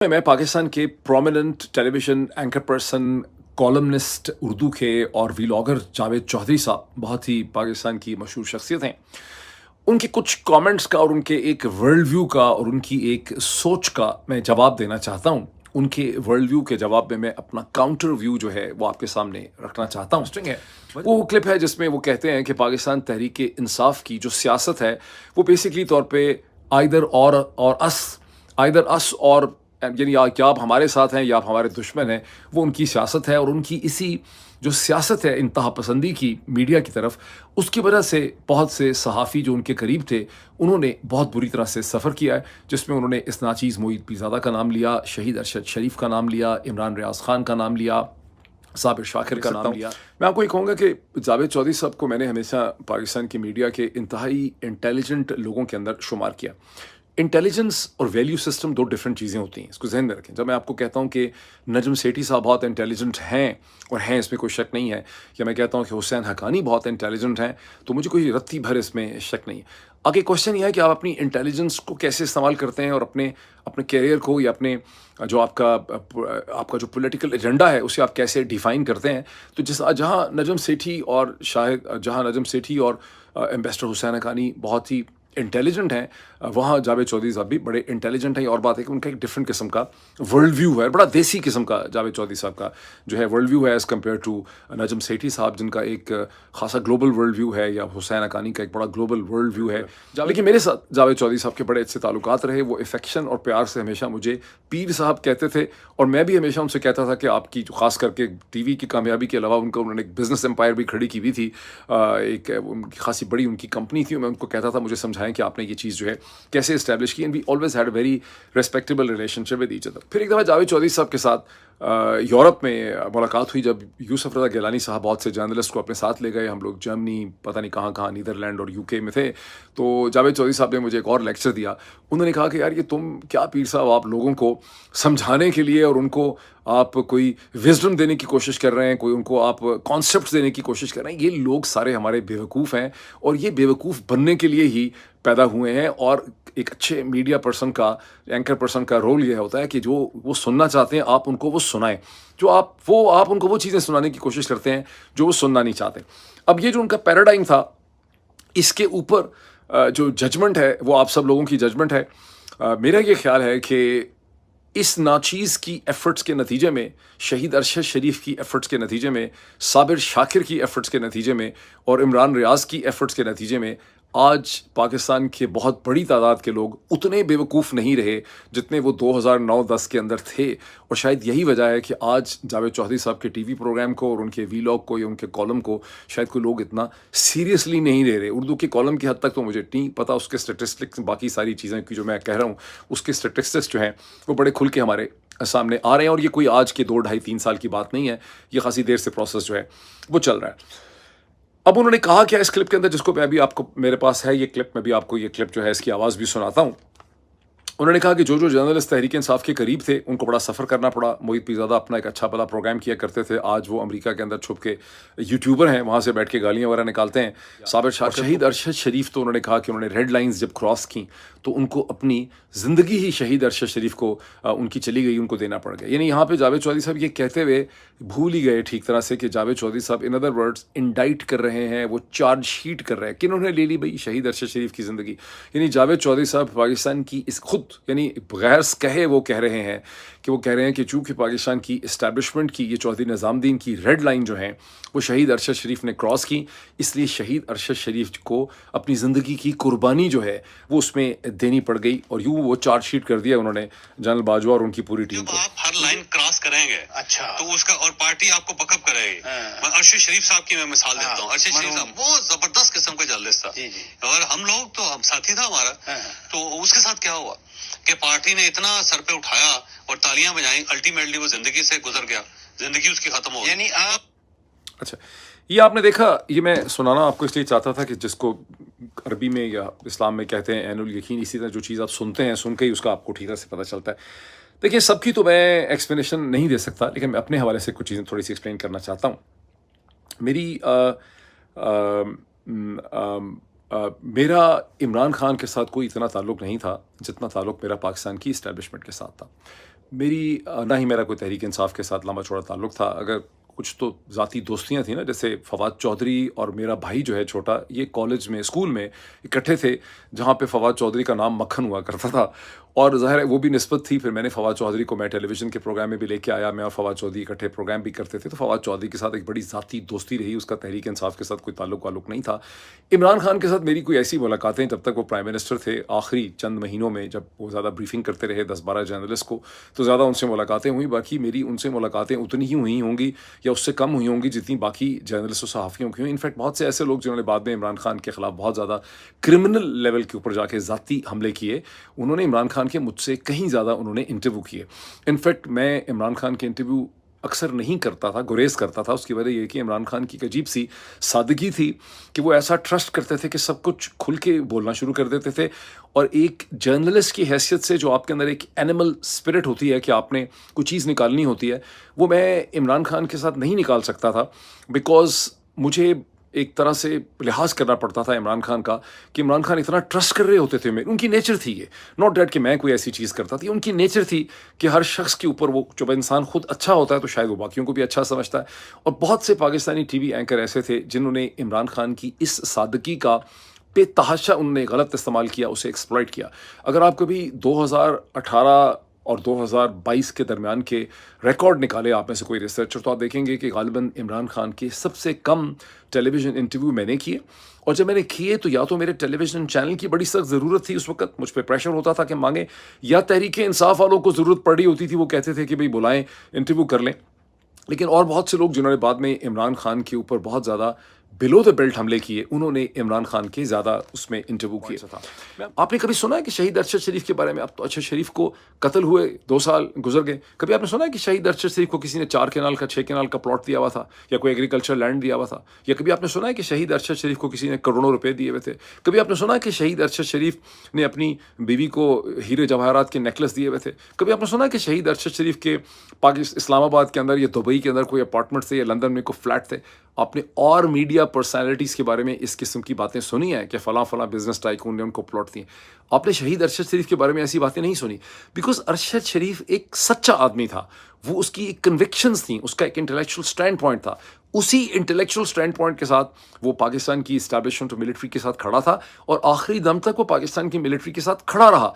मैं पाकिस्तान के prominent television anchor person, columnist Urdu के और व्लॉगर जावेद चौधरी साहब बहुत ही पाकिस्तान की मशहूर शख्सियत हैं। उनके कुछ कमेंट्स का और उनके एक वर्ल्ड व्यू का और उनकी एक सोच का मैं जवाब देना चाहता हूँ। उनके वर्ल्ड व्यू के जवाब में मैं अपना काउंटर व्यू जो है वो आपके सामने रखना चाहता हूँ। इंटरेस्टिंग है, वो क्लिप है जिसमें वो कहते हैं कि पाकिस्तान तहरीक-ए-इंसाफ की जो सियासत है वो बेसिकली तौर पे आइदर और अस और यानी या आप हमारे साथ हैं या आप हमारे दुश्मन हैं, वो उनकी सियासत है और उनकी इसी जो सियासत है इंतहा पसंदी की मीडिया की तरफ, उसकी वजह से बहुत से सहाफ़ी जो उनके करीब थे, उन्होंने बहुत बुरी तरह से सफ़र किया है, जिसमें उन्होंने इस नाचीज़ मोईद पीरज़ादा का नाम लिया, शहीद अरशद शरीफ का नाम लिया, इमरान रियाज़ ख़ान का नाम लिया, साबिर शाकिर का नाम लिया। मैं आपको ये कहूँगा कि जावेद चौधरी साहब को मैंने हमेशा पाकिस्तान की मीडिया के इंतहाई इंटेलिजेंट लोगों के अंदर शुमार किया। इंटेलिजेंस और वैल्यू सिस्टम दो डिफरेंट चीज़ें होती हैं, इसको ज़हन में रखें। जब मैं आपको कहता हूँ कि नजम सेठी साहब बहुत इंटेलिजेंट हैं और हैं, इसमें कोई शक नहीं है, या मैं कहता हूँ कि हुसैन हक़ानी बहुत इंटेलिजेंट हैं, तो मुझे कोई रत्ती भर इसमें शक नहीं है। आगे क्वेश्चन ये है कि आप अपनी इंटेलिजेंस को कैसे इस्तेमाल करते हैं और अपने अपने कैरियर को या अपने जो आपका जो पॉलिटिकल एजेंडा है उसे आप कैसे डिफ़ाइन करते हैं। तो जहाँ नजम सेठी और एम्बेसडर हुसैन हक़ानी बहुत ही इंटेलिजेंट हैं, वहाँ जावेद चौधरी साहब भी बड़े इंटेलिजेंट हैं। और बात है कि उनका एक डिफरेंट किस्म का वर्ल्ड व्यू है, बड़ा देसी किस्म का जावेद चौधरी साहब का जो है वर्ल्ड व्यू है as compare to Najam Sethi साहब, जिनका एक खासा ग्लोबल वर्ल्ड व्यू है, या हुसैन हक़ानी का एक बड़ा ग्लोबल वर्ल्ड व्यू है। लेकिन मेरे साथ जावेद चौधरी साहब के बड़े अच्छे ताल्लुकात रहे। वो अफेक्शन और प्यार से हमेशा मुझे पीर साहब कहते थे, और मैं भी हमेशा उनसे कहता था कि आपकी जो ख़ास करके टीवी की कामयाबी के अलावा उन्होंने एक बिज़नेस एम्पायर भी खड़ी की हुई थी, एक उनकी खासी बड़ी उनकी कंपनी थी। मैं उनको कहता था मुझे समझाएं कि आपने ये चीज़ जो है कैसे इस्टेब्लिश की, and we always had a very respectable relationship with each other. फिर एक दफ़ा जावेद चौधरी साहब के साथ यूरोप में मुलाकात हुई, जब यूसुफ रज़ा गिलानी साहब बहुत से जर्नलिस्ट को अपने साथ ले गए। हम लोग जर्मनी, पता नहीं कहाँ नीदरलैंड और यूके में थे। तो जावेद चौधरी साहब ने मुझे एक और लेक्चर दिया। उन्होंने कहा कि यार ये तुम क्या पीर साहब, आप लोगों को समझाने के लिए और उनको आप कोई विजडम देने की कोशिश कर रहे हैं, कोई उनको आप कॉन्सेप्ट देने की कोशिश कर रहे हैं। ये लोग सारे हमारे बेवकूफ़ हैं और ये बेवकूफ़ बनने के लिए ही पैदा हुए हैं। और एक अच्छे मीडिया पर्सन का, एंकर पर्सन का रोल ये होता है कि जो वो सुनना चाहते हैं आप उनको वो सुनाएं, जो आप उनको वो चीज़ें सुनाने की कोशिश करते हैं जो वो सुनना नहीं चाहते। अब ये जो उनका पैराडाइम था, इसके ऊपर जो जजमेंट है वो आप सब लोगों की जजमेंट है। मेरा ये ख्याल है कि इस नाचीज़ की एफ़र्ट्स के नतीजे में, शहीद अरशद शरीफ की एफ़र्ट्स के नतीजे में, साबिर शाकिर की एफ़र्ट्स के नतीजे में और इमरान रियाज़ की एफ़र्ट्स के नतीजे में आज पाकिस्तान के बहुत बड़ी तादाद के लोग उतने बेवकूफ़ नहीं रहे जितने वो 2009-10 के अंदर थे। और शायद यही वजह है कि आज जावेद चौधरी साहब के टीवी प्रोग्राम को और उनके वीलॉग को या उनके कॉलम को शायद कोई लोग इतना सीरियसली नहीं ले रहे। उर्दू के कॉलम की हद तक तो मुझे नहीं पता, उसके स्टैटिस्टिक्स, बाकी सारी चीज़ें की जो मैं कह रहा हूँ, उसके स्टैटिस्टिक्स जो हैं वो बड़े खुल के हमारे सामने आ रहे हैं। और ये कोई आज के 2, ढाई, 3 साल की बात नहीं है, ये खासी देर से प्रोसेस जो है वो चल रहा है। अब उन्होंने कहा क्या इस क्लिप के अंदर, जिसको मैं अभी आपको, मेरे पास है ये क्लिप, मैं भी आपको ये क्लिप जो है इसकी आवाज़ भी सुनाता हूँ। उन्होंने कहा कि जो जर्नलिस्ट तहरीक इंसाफ के करीब थे उनको बड़ा सफ़र करना पड़ा। मोईद पीरज़ादा अपना एक अच्छा भला प्रोग्राम किया करते थे, आज वो अमेरिका के अंदर छुप के यूट्यूबर हैं, वहाँ से बैठ के गालियाँ वगैरह निकालते हैं। साबिर शाकिर, शहीद अरशद शरीफ, तो उन्होंने कहा कि उन्होंने रेड लाइन्स जब क्रॉस की तो उनको अपनी ज़िंदगी ही शहीद अरशद शरीफ को उनकी चली गई, उनको देना पड़ गया। यानी यहाँ पे जावेद चौधरी साहब ये कहते हुए भूल ही गए ठीक तरह से कि जावेद चौधरी साहब इन अदर वर्ड्स इंडाइट कर रहे हैं, वो चार्जशीट कर रहे हैं कि इन्होंने ले ली भाई शहीद अरशद शरीफ की ज़िंदगी। यानी जावेद चौधरी साहब पाकिस्तान की इस खुद यानी बगैर कहे वो कह रहे हैं कि चूँकि पाकिस्तान की इस्टेब्लिशमेंट की, ये चौधरी निज़ामुद्दीन की रेड लाइन जो है वो शहीद अरशद शरीफ ने क्रॉस की, इसलिए शहीद अरशद शरीफ को अपनी ज़िंदगी की कुर्बानी जो है वो उसमें देनी पड़ गई। और यूँ वो चार्जशीट कर दिया उन्होंने जनरल बाजवा और उनकी पूरी टीम को। आप हर लाइन क्रॉस करेंगे, अच्छा, तो उसका और पार्टी आपको बकअप करेगी। मैं अरशद शरीफ साहब की मैं मिसाल देता हूँ। अरशद शरीफ साहब वो जबरदस्त किस्म का जर्नलिस्ट था, और हम लोग तो हम साथी था हमारा। तो उसके साथ क्या हुआ कि पार्टी ने इतना सर पे उठाया और तालियां बजाई, अल्टीमेटली वो जिंदगी से गुजर गया, जिंदगी उसकी खत्म हो गई। यानी आप अच्छा, ये आपने देखा, ये मैं सुनाना आपको इसलिए चाहता था कि जिसको अरबी में या इस्लाम में कहते हैं ऐनुल यकीन, इसी तरह जो चीज़ आप सुनते हैं, सुन के ही उसका आपको ठीक तरह से पता चलता है। देखिए, सबकी तो मैं एक्सप्लेनेशन नहीं दे सकता, लेकिन मैं अपने हवाले से कुछ चीज़ें थोड़ी सी एक्सप्लेन करना चाहता हूँ। मेरी मेरा इमरान खान के साथ कोई इतना ताल्लुक़ नहीं था जितना ताल्लुक़ मेरा पाकिस्तान की इस्टेब्लिशमेंट के साथ था। मेरी ना ही मेरा कोई तहरीक इंसाफ के साथ लंबा चौड़ा ताल्लुक था। अगर कुछ तो ज़ाती दोस्तियाँ थी ना, जैसे फवाद चौधरी और मेरा भाई जो है छोटा, ये कॉलेज में स्कूल में इकट्ठे थे, जहाँ पे फवाद चौधरी का नाम मक्खन हुआ करता था और ज़ाहिर है वो भी निस्बत थी। फिर मैंने फवाद चौधरी को मैं टेलीविज़न के प्रोग्राम में भी लेके आया, मैं और फवाद चौधरी इकट्ठे प्रोग्राम भी करते थे, तो फवाद चौधरी के साथ एक बड़ी ज़ाती दोस्ती रही। उसका तहरीक इंसाफ के साथ कोई ताल्लुक वाल्लुक नहीं था। इमरान खान के साथ मेरी कोई ऐसी मुलाकातें, जब तक वो प्राइम मिनिस्टर थे, आखिरी चंद महीनों में जब वो ज़्यादा ब्रीफिंग करते रहे 10-12 जर्नलिस्ट को, तो ज़्यादा उनसे मुलाकातें हुई। बाकी मेरी उनसे मुलाकातें उतनी ही हुई होंगी या उससे कम हुई होंगी जितनी बाकी जर्नलिस्ट और सहाफ़ियों की हुई। इनफैक्ट बहुत से ऐसे लोग जिन्होंने बाद में इमरान खान के ख़िलाफ़ बहुत ज़्यादा क्रिमिनल लेवल के ऊपर जाके ज़ाती हमले किए, उन्होंने इमरान खान के मुझसे कहीं ज़्यादा उन्होंने इंटरव्यू किए। इनफैक्ट मैं इमरान खान के इंटरव्यू अक्सर नहीं करता था, गुरेज़ करता था। उसकी वजह ये कि इमरान खान की एक अजीब सी सादगी थी कि वो ऐसा ट्रस्ट करते थे कि सब कुछ खुल के बोलना शुरू कर देते थे। और एक जर्नलिस्ट की हैसियत से जो आपके अंदर एक एनिमल स्पिरिट होती है कि आपने कुछ चीज़ निकालनी होती है, वो मैं इमरान खान के साथ नहीं निकाल सकता था। बिकॉज़ मुझे एक तरह से लिहाज करना पड़ता था इमरान खान का कि इमरान खान इतना ट्रस्ट कर रहे होते थे। मैं उनकी नेचर थी ये, नॉट डैट कि मैं कोई ऐसी चीज़ करता थी। उनकी नेचर थी कि हर शख्स के ऊपर वो, जब इंसान खुद अच्छा होता है तो शायद वो बाकियों को भी अच्छा समझता है। और बहुत से पाकिस्तानी टीवी एंकर ऐसे थे जिन्होंने इमरान खान की इस सादगी का बेतहाशा उन्होंने गलत इस्तेमाल किया, उसे एक्सप्लॉइट किया। अगर आप कभी 2018 और 2022 के दरमियान के रिकॉर्ड निकाले आप में से कोई रिसर्चर, तो आप देखेंगे कि गालिबन इमरान खान के सबसे कम टेलीविज़न इंटरव्यू मैंने किए। और जब मैंने किए तो या तो मेरे टेलीविज़न चैनल की बड़ी सख्त ज़रूरत थी, उस वक्त मुझ पे प्रेशर होता था कि मांगे, या तहरीक इंसाफ वालों को ज़रूरत पड़ रही होती थी, वो कहते थे कि भाई बुलाएं, इंटरव्यू कर लें। लेकिन और बहुत से लोग जिन्होंने बाद में इमरान खान के ऊपर बहुत ज़्यादा बिलो द बेल्ट हमले किए, उन्होंने इमरान खान के ज़्यादा उसमें इंटरव्यू किए था। आपने कभी सुना है कि शहीद अरशद शरीफ के बारे में? अब तो अरशद शरीफ को कत्ल हुए 2 साल गुजर गए, कभी आपने सुना है कि शहीद अरशद शरीफ को किसी ने 4 केनाल का 6 केनाल का प्लॉट दिया हुआ था या कोई एग्रीकल्चर लैंड दिया हुआ था? या कभी आपने सुना है कि शहीद अरशद शरीफ को किसी ने करोड़ों रुपए दिए हुए थे? कभी आपने सुना है कि शहीद अरशद शरीफ ने अपनी बीवी को हीरे जवाहरात के नेकलेस दिए हुए थे? कभी आपने सुना है कि शहीद अरशद शरीफ के इस्लामाबाद के अंदर या दुबई के अंदर कोई अपार्टमेंट थे या लंदन में कोई फ्लैट थे? आपने और मीडिया पर्सनालिटीज़ के बारे में इस किस्म की बातें सुनी हैं कि फ़लाँ फ़लाँ बिजनेस टाइकून ने उनको प्लॉट दिए? आपने शहीद अरशद शरीफ के बारे में ऐसी बातें नहीं सुनी। बिकॉज अरशद शरीफ एक सच्चा आदमी था, वो उसकी एक कन्विक्शंस थी, उसका एक इंटेलेक्चुअल स्टैंड पॉइंट था। उसी इंटेलेक्चुअल स्टैंड पॉइंट के साथ वो पाकिस्तान की इस्टेब्लिशमेंट मिलिट्री के साथ खड़ा था और आखिरी दम तक वो पाकिस्तान की मिलिट्री के साथ खड़ा रहा।